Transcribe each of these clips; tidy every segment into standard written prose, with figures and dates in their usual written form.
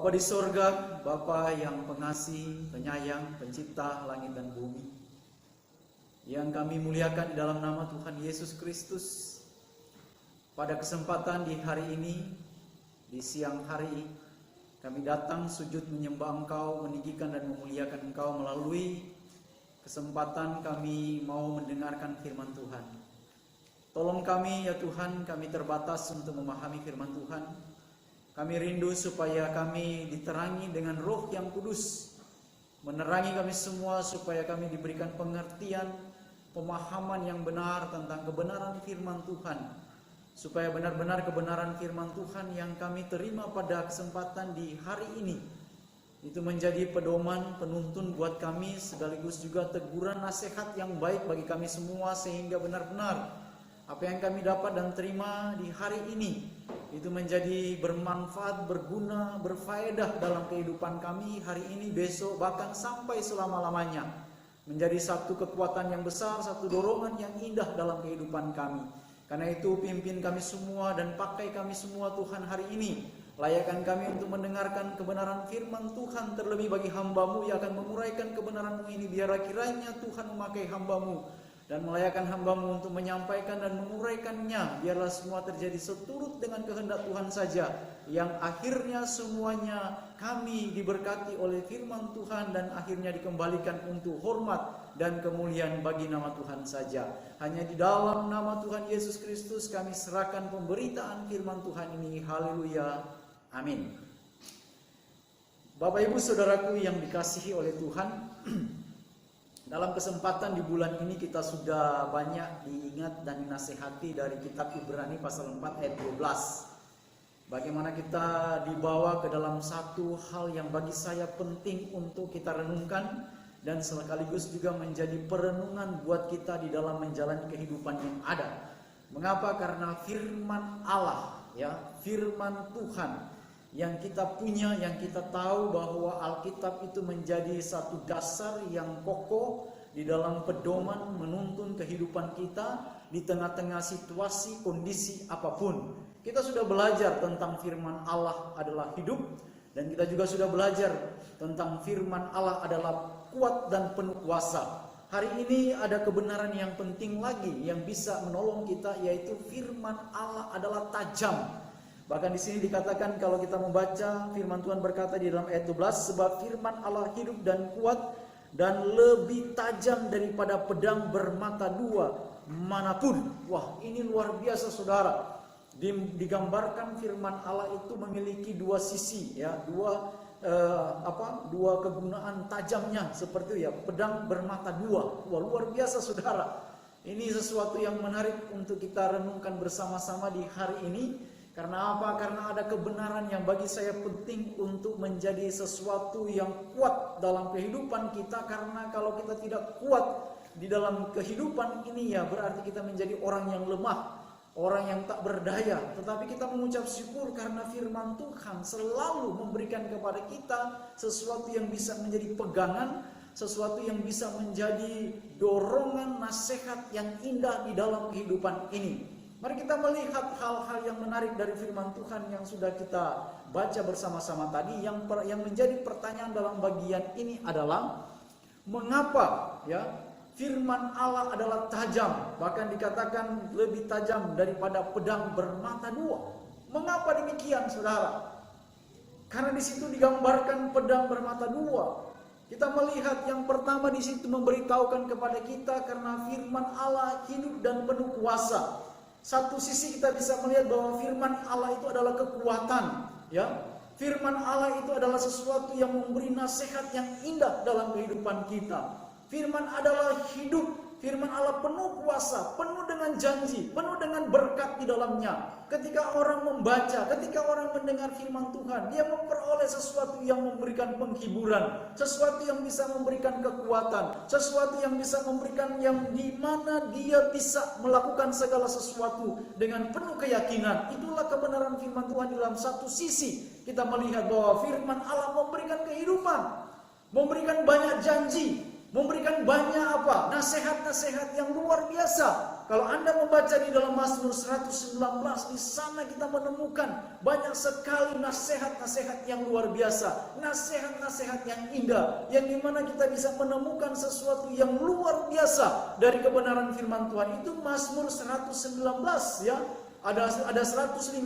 Bapa di sorga, Bapa yang pengasih, penyayang, pencipta langit dan bumi, yang kami muliakan di dalam nama Tuhan Yesus Kristus. Pada kesempatan di hari ini, di siang hari, kami datang sujud menyembah Engkau, meninggikan dan memuliakan Engkau melalui kesempatan kami mau mendengarkan firman Tuhan. Tolong kami ya Tuhan, kami terbatas untuk memahami firman Tuhan. Kami rindu supaya kami diterangi dengan Roh yang kudus, menerangi kami semua supaya kami diberikan pengertian, pemahaman yang benar tentang kebenaran firman Tuhan, supaya benar-benar kebenaran firman Tuhan yang kami terima pada kesempatan di hari ini itu menjadi pedoman, penuntun buat kami, sekaligus juga teguran nasihat yang baik bagi kami semua, sehingga benar-benar apa yang kami dapat dan terima di hari ini itu menjadi bermanfaat, berguna, berfaedah dalam kehidupan kami hari ini, besok, bahkan sampai selama-lamanya. Menjadi satu kekuatan yang besar, satu dorongan yang indah dalam kehidupan kami. Karena itu pimpin kami semua dan pakai kami semua Tuhan hari ini. Layakkan kami untuk mendengarkan kebenaran firman Tuhan, terlebih bagi hamba-Mu yang akan menguraikan kebenaran-Mu ini. Biarlah kiranya Tuhan memakai hamba-Mu dan melayakkan hamba-Mu untuk menyampaikan dan menguraikannya. Biarlah semua terjadi seturut dengan kehendak Tuhan saja, yang akhirnya semuanya kami diberkati oleh firman Tuhan dan akhirnya dikembalikan untuk hormat dan kemuliaan bagi nama Tuhan saja. Hanya di dalam nama Tuhan Yesus Kristus kami serahkan pemberitaan firman Tuhan ini. Haleluya, amin. Bapak Ibu Saudaraku yang dikasihi oleh Tuhan, dalam kesempatan di bulan ini kita sudah banyak diingat dan dinasihati dari kitab Ibrani pasal 4 ayat 12. Bagaimana kita dibawa ke dalam satu hal yang bagi saya penting untuk kita renungkan dan sekaligus juga menjadi perenungan buat kita di dalam menjalani kehidupan yang ada. Mengapa? Karena firman Allah, ya, firman Tuhan yang kita punya, yang kita tahu bahwa Alkitab itu menjadi satu dasar yang kokoh di dalam pedoman menuntun kehidupan kita di tengah-tengah situasi, kondisi apapun. Kita sudah belajar tentang firman Allah adalah hidup, dan kita juga sudah belajar tentang firman Allah adalah kuat dan penuh kuasa. Hari ini ada kebenaran yang penting lagi yang bisa menolong kita, yaitu firman Allah adalah tajam. Bahkan di sini dikatakan kalau kita membaca firman Tuhan berkata di dalam ayat 12, sebab firman Allah hidup dan kuat dan lebih tajam daripada pedang bermata dua manapun. Wah, ini luar biasa saudara. Digambarkan firman Allah itu memiliki dua sisi, ya, dua kegunaan tajamnya seperti itu, ya, pedang bermata dua. Wah, luar biasa saudara. Ini sesuatu yang menarik untuk kita renungkan bersama-sama di hari ini. Karena apa? Karena ada kebenaran yang bagi saya penting untuk menjadi sesuatu yang kuat dalam kehidupan kita. Karena kalau kita tidak kuat di dalam kehidupan ini, ya berarti kita menjadi orang yang lemah, orang yang tak berdaya. Tetapi kita mengucap syukur karena firman Tuhan selalu memberikan kepada kita sesuatu yang bisa menjadi pegangan, sesuatu yang bisa menjadi dorongan nasihat yang indah di dalam kehidupan ini. Mari kita melihat hal-hal yang menarik dari firman Tuhan yang sudah kita baca bersama-sama tadi. Yang menjadi pertanyaan dalam bagian ini adalah mengapa, ya, firman Allah adalah tajam, bahkan dikatakan lebih tajam daripada pedang bermata dua. Mengapa demikian, saudara? Karena di situ digambarkan pedang bermata dua. Kita melihat yang pertama di situ memberitahukan kepada kita karena firman Allah hidup dan penuh kuasa. Satu sisi kita bisa melihat bahwa firman Allah itu adalah kekuatan, ya. Firman Allah itu adalah sesuatu yang memberi nasihat yang indah dalam kehidupan kita. Firman adalah hidup, firman Allah penuh kuasa, penuh dengan janji, penuh dengan berkat di dalamnya. Ketika orang membaca, ketika orang mendengar firman Tuhan, dia memperoleh sesuatu yang memberikan penghiburan, sesuatu yang bisa memberikan kekuatan, sesuatu yang bisa memberikan yang di mana dia bisa melakukan segala sesuatu dengan penuh keyakinan. Itulah kebenaran firman Tuhan. Dalam satu sisi kita melihat bahwa firman Allah memberikan kehidupan, memberikan banyak janji, memberikan banyak apa? Nasihat-nasihat yang luar biasa. Kalau Anda membaca di dalam Mazmur 119, di sana kita menemukan banyak sekali nasihat-nasihat yang luar biasa, nasihat-nasihat yang indah, yang dimana kita bisa menemukan sesuatu yang luar biasa dari kebenaran firman Tuhan. Itu Mazmur 119 ya. Ada 156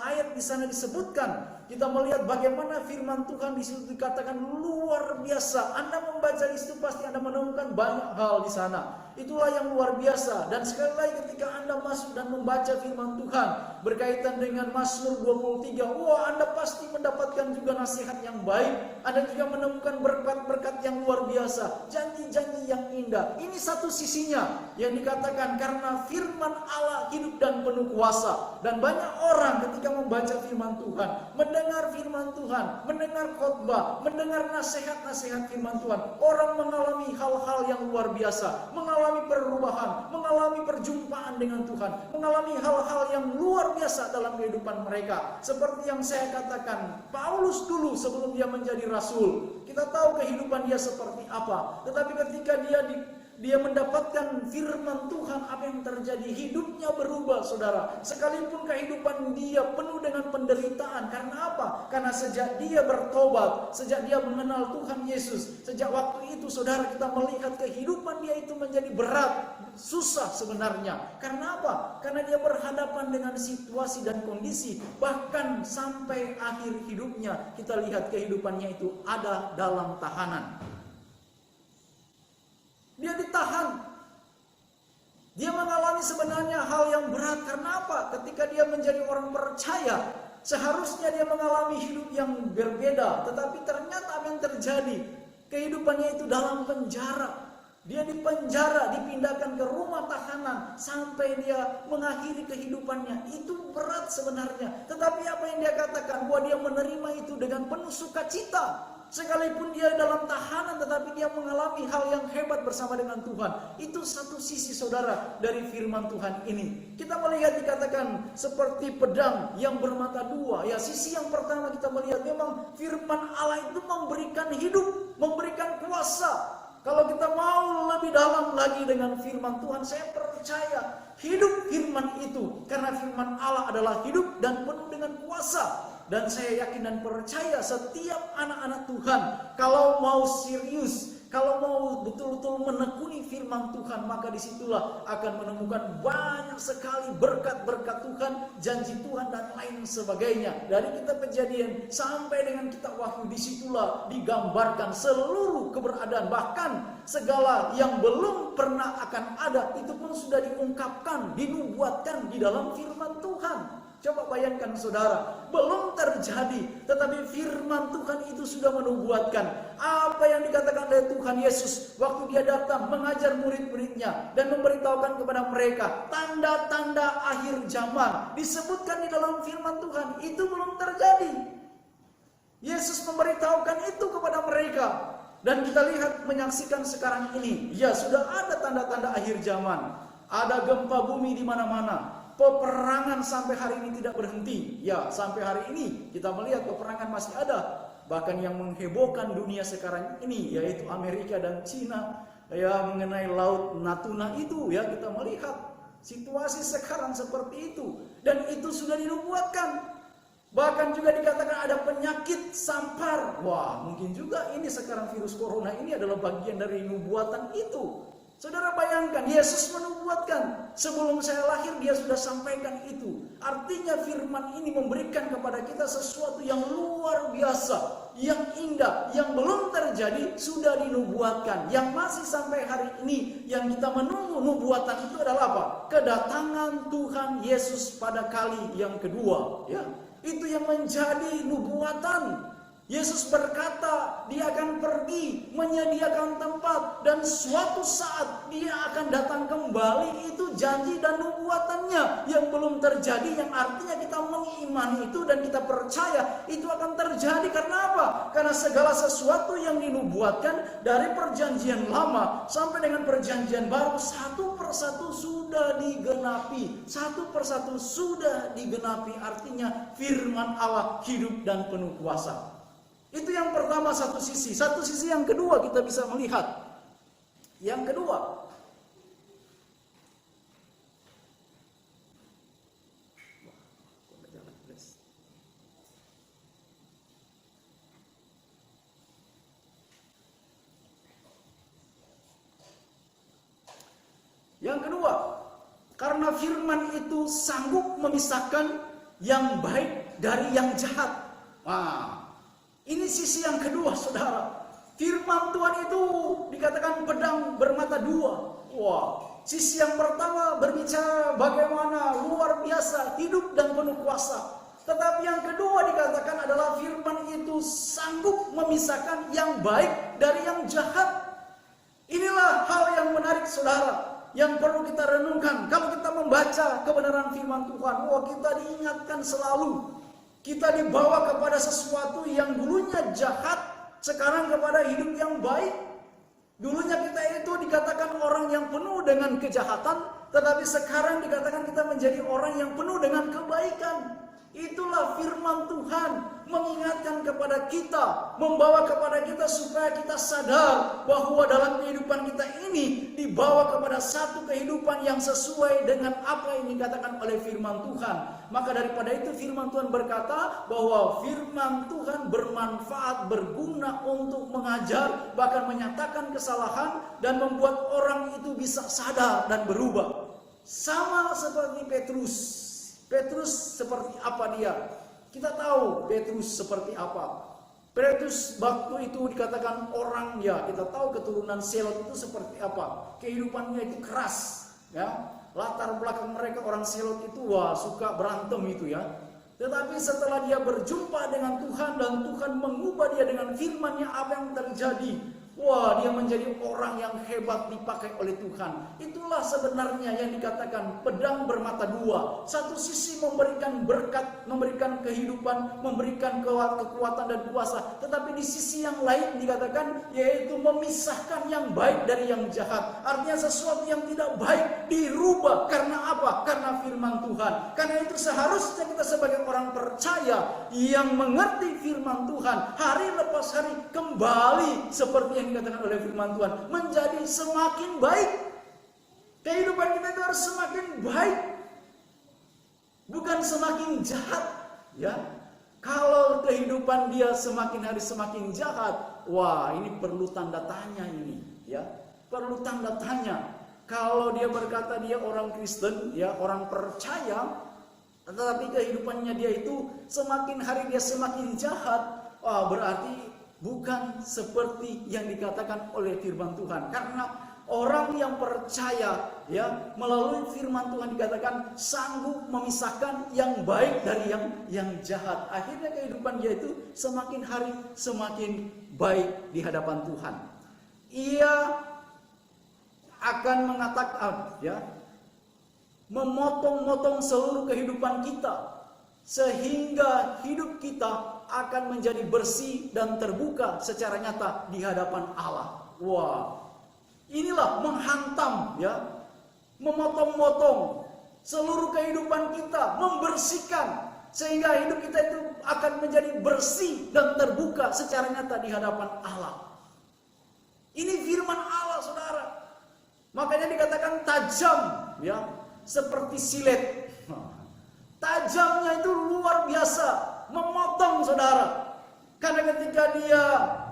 ayat di sana disebutkan. Kita melihat bagaimana firman Tuhan di situ dikatakan luar biasa. Anda membaca di situ pasti Anda menemukan banyak hal di sana. Itulah yang luar biasa. Dan sekali lagi ketika Anda masuk dan membaca firman Tuhan berkaitan dengan Mazmur 23, wah, Anda pasti mendapatkan juga nasihat yang baik. Anda juga menemukan berkat-berkat yang luar biasa, janji-janji yang indah. Ini satu sisinya yang dikatakan karena firman Allah hidup dan penuh kuasa. Dan banyak orang ketika membaca firman Tuhan, mendengar firman Tuhan, mendengar khotbah, mendengar nasihat-nasihat firman Tuhan, orang mengalami hal-hal yang luar biasa, mengalami perubahan, mengalami perjumpaan dengan Tuhan, mengalami hal-hal yang luar biasa dalam kehidupan mereka. Seperti yang saya katakan, Paulus dulu sebelum dia menjadi rasul, kita tahu kehidupan dia seperti apa. Tetapi ketika dia mendapatkan firman Tuhan, apa yang terjadi? Hidupnya berubah, saudara. Sekalipun kehidupan dia penuh dengan penderitaan. Karena apa? Karena sejak dia bertobat, sejak dia mengenal Tuhan Yesus, sejak waktu itu, saudara, kita melihat kehidupan dia itu menjadi berat, susah sebenarnya. Karena apa? Karena dia berhadapan dengan situasi dan kondisi. Bahkan sampai akhir hidupnya, kita lihat kehidupannya itu ada dalam tahanan. Dia ditahan. Dia mengalami sebenarnya hal yang berat. Karena apa? Ketika dia menjadi orang percaya, seharusnya dia mengalami hidup yang berbeda. Tetapi ternyata apa yang terjadi? Kehidupannya itu dalam penjara. Dia dipenjara, dipindahkan ke rumah tahanan sampai dia mengakhiri kehidupannya. Itu berat sebenarnya. Tetapi apa yang dia katakan? Bahwa dia menerima itu dengan penuh sukacita. Sekalipun dia dalam tahanan, tetapi dia mengalami hal yang hebat bersama dengan Tuhan. Itu satu sisi, saudara, dari firman Tuhan ini. Kita melihat dikatakan seperti pedang yang bermata dua. Ya, sisi yang pertama kita melihat memang firman Allah itu memberikan hidup, memberikan kuasa. Kalau kita mau lebih dalam lagi dengan firman Tuhan, saya percaya hidup firman itu. Karena firman Allah adalah hidup dan penuh dengan kuasa. Dan saya yakin dan percaya setiap anak-anak Tuhan, kalau mau serius, kalau mau betul-betul menekuni firman Tuhan, maka disitulah akan menemukan banyak sekali berkat-berkat Tuhan, janji Tuhan dan lain sebagainya. Dari kitab Kejadian sampai dengan kitab Wahyu, disitulah digambarkan seluruh keberadaan, bahkan segala yang belum pernah akan ada, itu pun sudah diungkapkan, dinubuatkan di dalam firman Tuhan. Coba bayangkan, saudara, belum terjadi, tetapi firman Tuhan itu sudah menubuatkan apa yang dikatakan oleh Tuhan Yesus waktu dia datang mengajar murid-muridnya dan memberitahukan kepada mereka tanda-tanda akhir zaman. Disebutkan di dalam firman Tuhan, itu belum terjadi. Yesus memberitahukan itu kepada mereka. Dan kita lihat, menyaksikan sekarang ini, ya sudah ada tanda-tanda akhir zaman. Ada gempa bumi di mana-mana. Peperangan sampai hari ini tidak berhenti. Ya, sampai hari ini kita melihat peperangan masih ada. Bahkan yang menghebohkan dunia sekarang ini yaitu Amerika dan Cina, ya, mengenai laut Natuna itu, ya, kita melihat situasi sekarang seperti itu. Dan itu sudah dinubuatkan. Bahkan juga dikatakan ada penyakit sampar. Wah, mungkin juga ini sekarang virus corona ini adalah bagian dari nubuatan itu. Saudara bayangkan, Yesus menubuatkan. Sebelum saya lahir dia sudah sampaikan itu. Artinya firman ini memberikan kepada kita sesuatu yang luar biasa, yang indah, yang belum terjadi sudah dinubuatkan. Yang masih sampai hari ini yang kita menunggu nubuatan itu adalah apa? Kedatangan Tuhan Yesus pada kali yang kedua, ya. Itu yang menjadi nubuatan. Yesus berkata dia akan pergi menyediakan tempat dan suatu saat dia akan datang kembali. Itu janji dan nubuatannya yang belum terjadi, yang artinya kita mengimani itu dan kita percaya itu akan terjadi. Karena apa? Karena segala sesuatu yang dinubuatkan dari perjanjian lama sampai dengan perjanjian baru, satu persatu sudah digenapi. Satu persatu sudah digenapi, artinya firman Allah hidup dan penuh kuasa. Itu yang pertama, satu sisi. Satu sisi yang kedua kita bisa melihat Yang kedua, karena firman itu sanggup memisahkan yang baik dari yang jahat. Nah, ini sisi yang kedua, saudara. Firman Tuhan itu dikatakan pedang bermata dua. Wah, sisi yang pertama berbicara bagaimana luar biasa, hidup dan penuh kuasa. Tetapi yang kedua dikatakan adalah firman itu sanggup memisahkan yang baik dari yang jahat. Inilah hal yang menarik, saudara, yang perlu kita renungkan. Kalau kita membaca kebenaran firman Tuhan, wah, kita diingatkan selalu. Kita dibawa kepada sesuatu yang dulunya jahat, sekarang kepada hidup yang baik. Dulunya kita itu dikatakan orang yang penuh dengan kejahatan, tetapi sekarang dikatakan kita menjadi orang yang penuh dengan kebaikan. Itulah firman Tuhan mengingatkan kepada kita, membawa kepada kita supaya kita sadar bahwa dalam kehidupan kita ini dibawa kepada satu kehidupan yang sesuai dengan apa yang dikatakan oleh firman Tuhan. Maka daripada itu firman Tuhan berkata bahwa firman Tuhan bermanfaat, berguna untuk mengajar, bahkan menyatakan kesalahan dan membuat orang itu bisa sadar dan berubah. Sama seperti Petrus. Petrus seperti apa dia? Kita tahu Petrus seperti apa. Petrus waktu itu dikatakan orang, ya kita tahu keturunan Selot itu seperti apa. Kehidupannya itu keras, ya. Latar belakang mereka orang Selot itu wah suka berantem itu ya. Tetapi setelah dia berjumpa dengan Tuhan dan Tuhan mengubah dia dengan firman-Nya, apa yang terjadi? Wah, dia menjadi orang yang hebat dipakai oleh Tuhan. Itulah sebenarnya yang dikatakan pedang bermata dua. Satu sisi memberikan berkat, memberikan kehidupan, memberikan kekuatan dan kuasa. Tetapi di sisi yang lain dikatakan yaitu memisahkan yang baik dari yang jahat. Artinya sesuatu yang tidak baik dirubah. Karena apa? Karena firman Tuhan. Karena itu seharusnya kita sebagai orang percaya yang mengerti firman Tuhan, hari lepas hari kembali seperti yang dikatakan oleh firman Tuhan, menjadi semakin baik. Kehidupan kita itu harus semakin baik, bukan semakin jahat, ya. Kalau kehidupan dia semakin hari semakin jahat, wah, ini perlu tanda tanya ini, ya. Perlu tanda tanya. Kalau dia berkata dia orang Kristen, ya, orang percaya, tetapi kehidupannya dia itu semakin hari dia semakin jahat, wah, berarti bukan seperti yang dikatakan oleh firman Tuhan. Karena orang yang percaya, ya, melalui firman Tuhan dikatakan sanggup memisahkan yang baik dari yang jahat. Akhirnya kehidupan dia itu semakin hari semakin baik di hadapan Tuhan. Ia akan mengatakan, ya, memotong-motong seluruh kehidupan kita sehingga hidup kita akan menjadi bersih dan terbuka secara nyata di hadapan Allah. Wah, inilah menghantam, ya, memotong-motong seluruh kehidupan kita, membersihkan sehingga hidup kita itu akan menjadi bersih dan terbuka secara nyata di hadapan Allah. Ini firman Allah, saudara. Makanya dikatakan tajam, ya, seperti silet. Tajamnya itu luar biasa, memotong, saudara. Karena ketika dia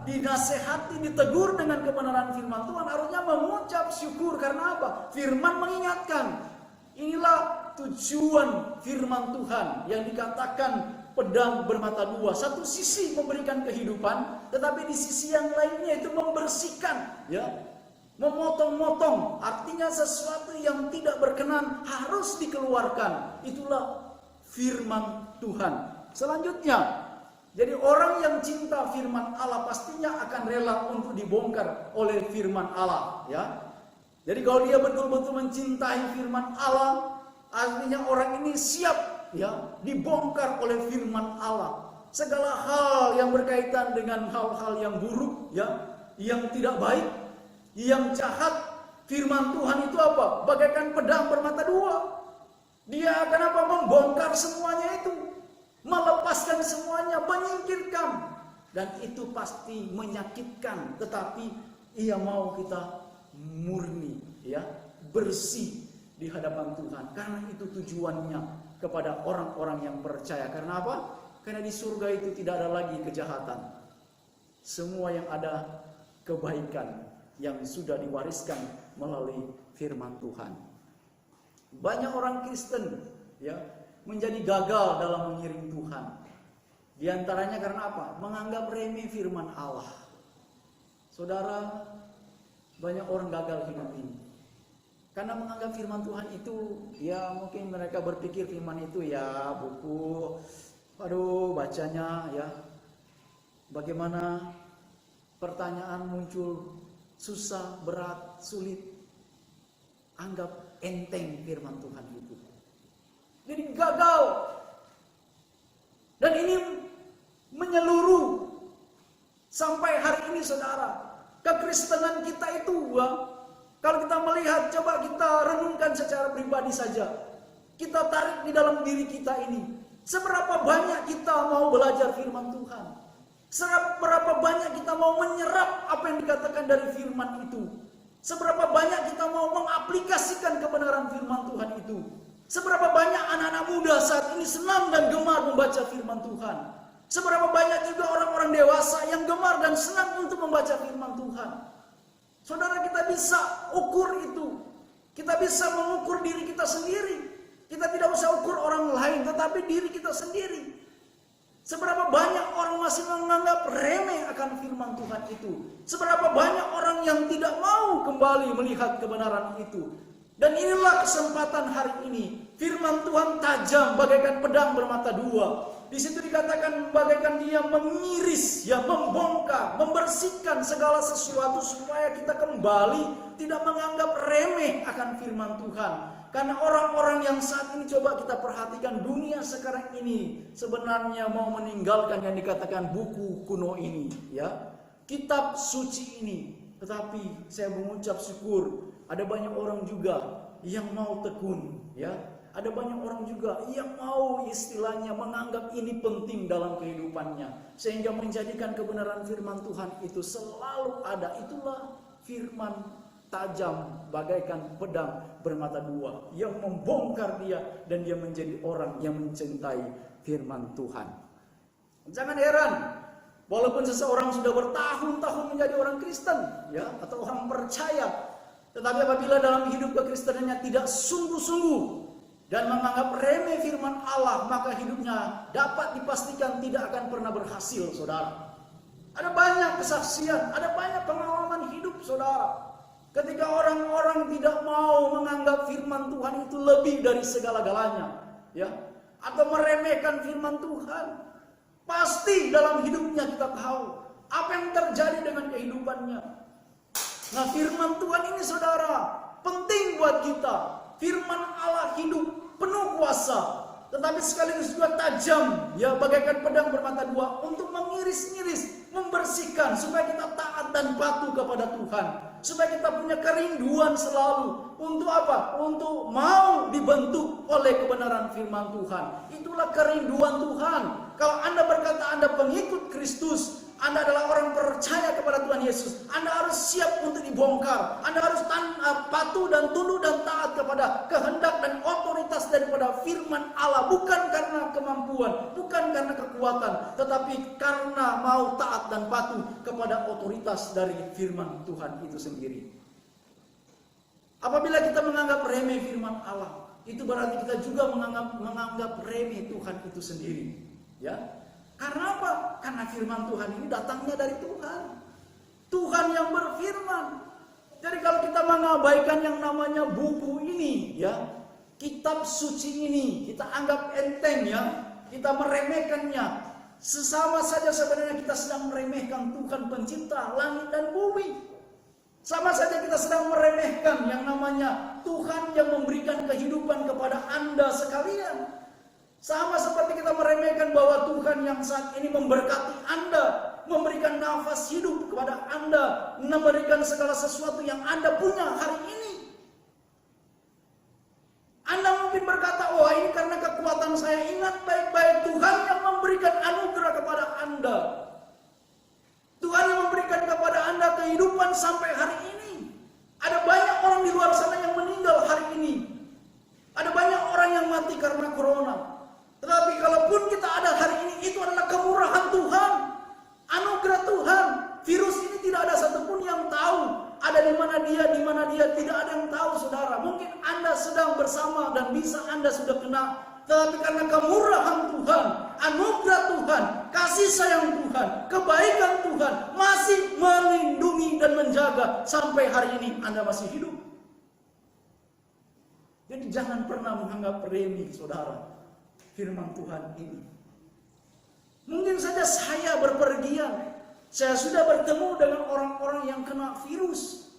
dinasehati, ditegur dengan kebenaran firman Tuhan, harusnya mengucap syukur. Karena apa? Firman mengingatkan. Inilah tujuan firman Tuhan yang dikatakan pedang bermata dua. Satu sisi memberikan kehidupan, tetapi di sisi yang lainnya itu membersihkan, ya. Memotong-motong, artinya sesuatu yang tidak berkenan harus dikeluarkan. Itulah firman Tuhan. Selanjutnya, jadi orang yang cinta firman Allah pastinya akan rela untuk dibongkar oleh firman Allah, ya. Jadi kalau dia betul-betul mencintai firman Allah, artinya orang ini siap, ya, dibongkar oleh firman Allah. Segala hal yang berkaitan dengan hal-hal yang buruk, ya, yang tidak baik, yang jahat, firman Tuhan itu apa? Bagaikan pedang bermata dua. Dia akan apa? Membongkar semuanya itu, melepaskan semuanya, menyingkirkan. Dan itu pasti menyakitkan, tetapi ia mau kita murni, ya, bersih di hadapan Tuhan. Karena itu tujuannya kepada orang-orang yang percaya. Karena apa? Karena di surga itu tidak ada lagi kejahatan. Semua yang ada kebaikan yang sudah diwariskan melalui firman Tuhan. Banyak orang Kristen, ya, menjadi gagal dalam mengiring Tuhan. Di antaranya karena apa? Menganggap remeh firman Allah. Saudara, banyak orang gagal hidup ini. Karena menganggap firman Tuhan itu, ya mungkin mereka berpikir firman itu ya buku, aduh bacanya ya. Bagaimana pertanyaan muncul, susah, berat, sulit. Anggap enteng firman Tuhan itu. Jadi gagal. Dan ini menyeluruh sampai hari ini, saudara. Kekristenan kita itu, kalau kita melihat, coba kita renungkan secara pribadi saja. Kita tarik di dalam diri kita ini. Seberapa banyak kita mau belajar firman Tuhan? Seberapa banyak kita mau menyerap apa yang dikatakan dari firman itu? Seberapa banyak kita mau mengaplikasikan kebenaran firman Tuhan itu? Seberapa banyak anak-anak muda saat ini senang dan gemar membaca firman Tuhan? Seberapa banyak juga orang-orang dewasa yang gemar dan senang untuk membaca firman Tuhan? Saudara, kita bisa ukur itu. Kita bisa mengukur diri kita sendiri. Kita tidak usah ukur orang lain, tetapi diri kita sendiri. Seberapa banyak orang masih menganggap remeh akan firman Tuhan itu? Seberapa banyak orang yang tidak mau kembali melihat kebenaran itu? Dan inilah kesempatan hari ini. Firman Tuhan tajam bagaikan pedang bermata dua. Di situ dikatakan bagaikan dia mengiris, ya, membongkar, membersihkan segala sesuatu supaya kita kembali tidak menganggap remeh akan firman Tuhan. Karena orang-orang yang saat ini, coba kita perhatikan, dunia sekarang ini sebenarnya mau meninggalkan yang dikatakan buku kuno ini, ya, kitab suci ini. Tetapi saya mengucap syukur, ada banyak orang juga yang mau tekun, ya. Ada banyak orang juga yang mau istilahnya menganggap ini penting dalam kehidupannya. Sehingga menjadikan kebenaran firman Tuhan itu selalu ada. Itulah firman tajam bagaikan pedang bermata dua. Yang membongkar dia dan dia menjadi orang yang mencintai firman Tuhan. Jangan heran, walaupun seseorang sudah bertahun-tahun menjadi orang Kristen, ya, atau orang percaya, tetapi apabila dalam hidup kekristenannya tidak sungguh-sungguh dan menganggap remeh firman Allah, maka hidupnya dapat dipastikan tidak akan pernah berhasil, saudara. Ada banyak kesaksian, ada banyak pengalaman hidup, saudara. Ketika orang-orang tidak mau menganggap firman Tuhan itu lebih dari segala-galanya, ya, atau meremehkan firman Tuhan, pasti dalam hidupnya kita tahu apa yang terjadi dengan kehidupannya. Nah, firman Tuhan ini, saudara, penting buat kita. Firman Allah hidup, penuh kuasa, tetapi sekaligus juga tajam, ya, bagaikan pedang bermata dua untuk mengiris-iris, membersihkan supaya kita taat dan patuh kepada Tuhan, supaya kita punya kerinduan selalu untuk apa? Untuk mau dibentuk oleh kebenaran firman Tuhan. Itulah kerinduan Tuhan. Kalau Anda berkata Anda pengikut Kristus, Anda adalah orang percaya kepada Tuhan Yesus, Anda harus siap untuk dibongkar. Anda harus patuh dan tunduk dan taat kepada kehendak dan otoritas daripada firman Allah. Bukan karena kemampuan, bukan karena kekuatan, tetapi karena mau taat dan patuh kepada otoritas dari firman Tuhan itu sendiri. Apabila kita menganggap remeh firman Allah, itu berarti kita juga menganggap remeh Tuhan itu sendiri, ya. Karena apa? Karena firman Tuhan ini datangnya dari Tuhan. Tuhan yang berfirman. Jadi kalau kita mengabaikan yang namanya buku ini, ya, kitab suci ini, kita anggap enteng, ya, kita meremehkannya, sesama saja sebenarnya kita sedang meremehkan Tuhan pencipta langit dan bumi. Sama saja kita sedang meremehkan yang namanya Tuhan yang memberikan kehidupan kepada Anda sekalian. Sama seperti kita meremehkan bahwa Tuhan yang saat ini memberkati Anda, memberikan nafas hidup kepada Anda, memberikan segala sesuatu yang Anda punya hari ini. Anda mungkin berkata, oh ini karena kekuatan saya. Ingat baik-baik, Tuhan yang memberikan anugerah kepada Anda. Tuhan yang memberikan kepada Anda kehidupan sampai hari ini. mati karena corona. Tetapi kalaupun kita ada hari ini, itu adalah kemurahan Tuhan, anugerah Tuhan. Virus ini tidak ada satupun yang tahu ada di mana dia tidak ada yang tahu, saudara. Mungkin Anda sedang bersama dan bisa Anda sudah kena. Tetapi karena kemurahan Tuhan, anugerah Tuhan, kasih sayang Tuhan, kebaikan Tuhan masih melindungi dan menjaga sampai hari ini Anda masih hidup. Jadi jangan pernah menganggap remeh, saudara, firman Tuhan ini. Mungkin saja saya berpergian, saya sudah bertemu dengan orang-orang yang kena virus,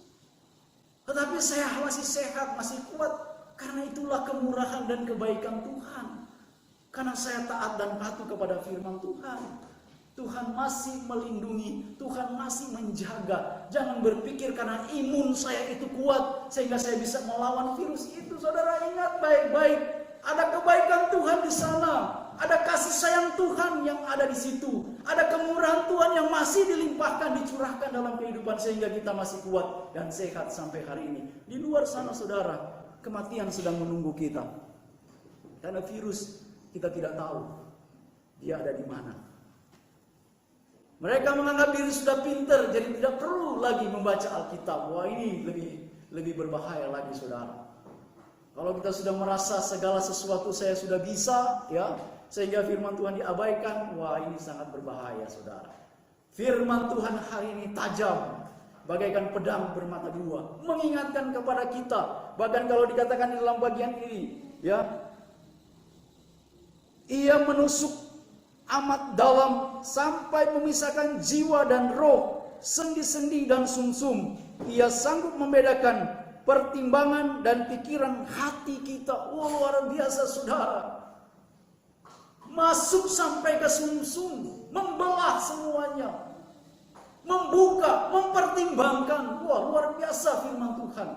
tetapi saya masih sehat, masih kuat. Karena itulah kemurahan dan kebaikan Tuhan. Karena saya taat dan patuh kepada firman Tuhan. Tuhan masih melindungi, Tuhan masih menjaga. Jangan berpikir karena imun saya itu kuat sehingga saya bisa melawan virus itu. Saudara, ingat baik-baik, ada kebaikan Tuhan di sana. Ada kasih sayang Tuhan yang ada di situ. Ada kemurahan Tuhan yang masih dilimpahkan, dicurahkan dalam kehidupan sehingga kita masih kuat dan sehat sampai hari ini. Di luar sana, saudara, kematian sedang menunggu kita. Karena virus kita tidak tahu dia ada di mana. Mereka menganggap diri sudah pintar, jadi tidak perlu lagi membaca Alkitab. Wah, ini lebih berbahaya lagi, saudara. Kalau kita sudah merasa segala sesuatu saya sudah bisa, ya, sehingga firman Tuhan diabaikan, wah, ini sangat berbahaya, saudara. Firman Tuhan hari ini tajam, bagaikan pedang bermata dua, mengingatkan kepada kita. Bahkan kalau dikatakan di dalam bagian ini, ya, ia menusuk amat dalam sampai memisahkan jiwa dan roh, sendi-sendi dan sumsum. Ia sanggup membedakan pertimbangan dan pikiran hati kita. Wah, luar biasa, saudara. Masuk sampai ke sumsum, membelah semuanya, membuka, mempertimbangkan. Wah, luar biasa firman Tuhan.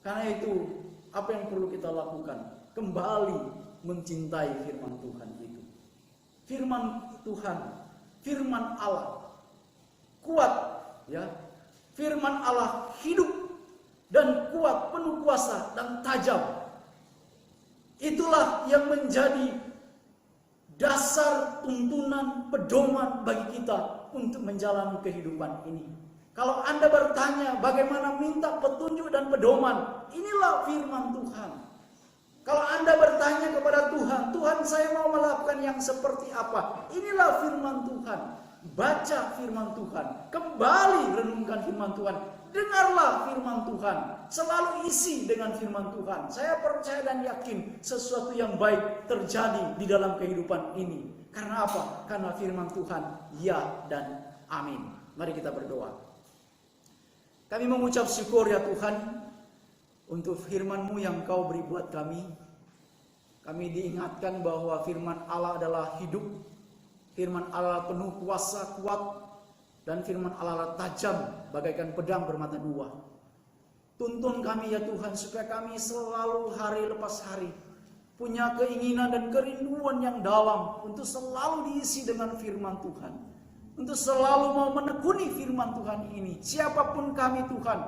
Karena itu, apa yang perlu kita lakukan? Kembali mencintai firman Tuhan itu. Firman Tuhan, firman Allah kuat, ya. Firman Allah hidup dan kuat, penuh kuasa dan tajam. Itulah yang menjadi dasar, tuntunan, pedoman bagi kita untuk menjalani kehidupan ini. Kalau Anda bertanya bagaimana minta petunjuk dan pedoman, inilah firman Tuhan. Kalau Anda bertanya kepada Tuhan, Tuhan saya mau melakukan yang seperti apa? Inilah firman Tuhan. Baca firman Tuhan. Kembali renungkan firman Tuhan. Dengarlah firman Tuhan. Selalu isi dengan firman Tuhan. Saya percaya dan yakin sesuatu yang baik terjadi di dalam kehidupan ini. Karena apa? Karena firman Tuhan ya dan amin. Mari kita berdoa. Kami mengucap syukur ya Tuhan untuk firman-Mu yang Kau beri buat kami. Kami diingatkan bahwa firman Allah adalah hidup. Firman Allah penuh kuasa, kuat. Dan firman Allah tajam bagaikan pedang bermata dua. Tuntun kami ya Tuhan supaya kami selalu hari lepas hari punya keinginan dan kerinduan yang dalam untuk selalu diisi dengan firman Tuhan. Untuk selalu mau menekuni firman Tuhan ini. Siapapun kami Tuhan,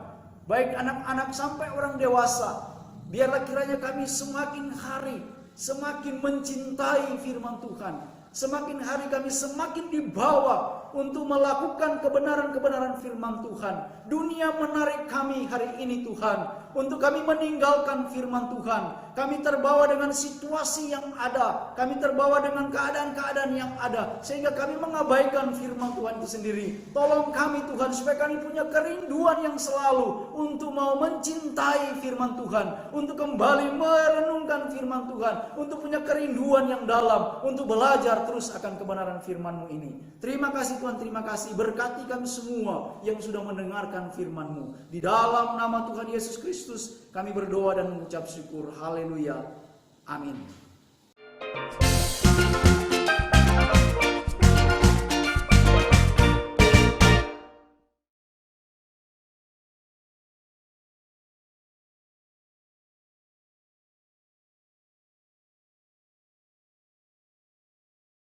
baik anak-anak sampai orang dewasa, biarlah kiranya kami semakin hari semakin mencintai firman Tuhan. Semakin hari kami semakin dibawa untuk melakukan kebenaran-kebenaran firman Tuhan. Dunia menarik kami hari ini Tuhan, untuk kami meninggalkan firman Tuhan. Kami terbawa dengan situasi yang ada, kami terbawa dengan keadaan-keadaan yang ada, sehingga kami mengabaikan firman Tuhan itu sendiri. Tolong kami Tuhan, supaya kami punya kerinduan yang selalu untuk mau mencintai firman Tuhan, untuk kembali merenungkan firman Tuhan, untuk punya kerinduan yang dalam, untuk belajar terus akan kebenaran firman-Mu ini. Terima kasih Tuhan, terima kasih. Berkati kami semua yang sudah mendengarkan firman-Mu. Di dalam nama Tuhan Yesus Kristus kami berdoa dan mengucap syukur. Haleluya. Amin.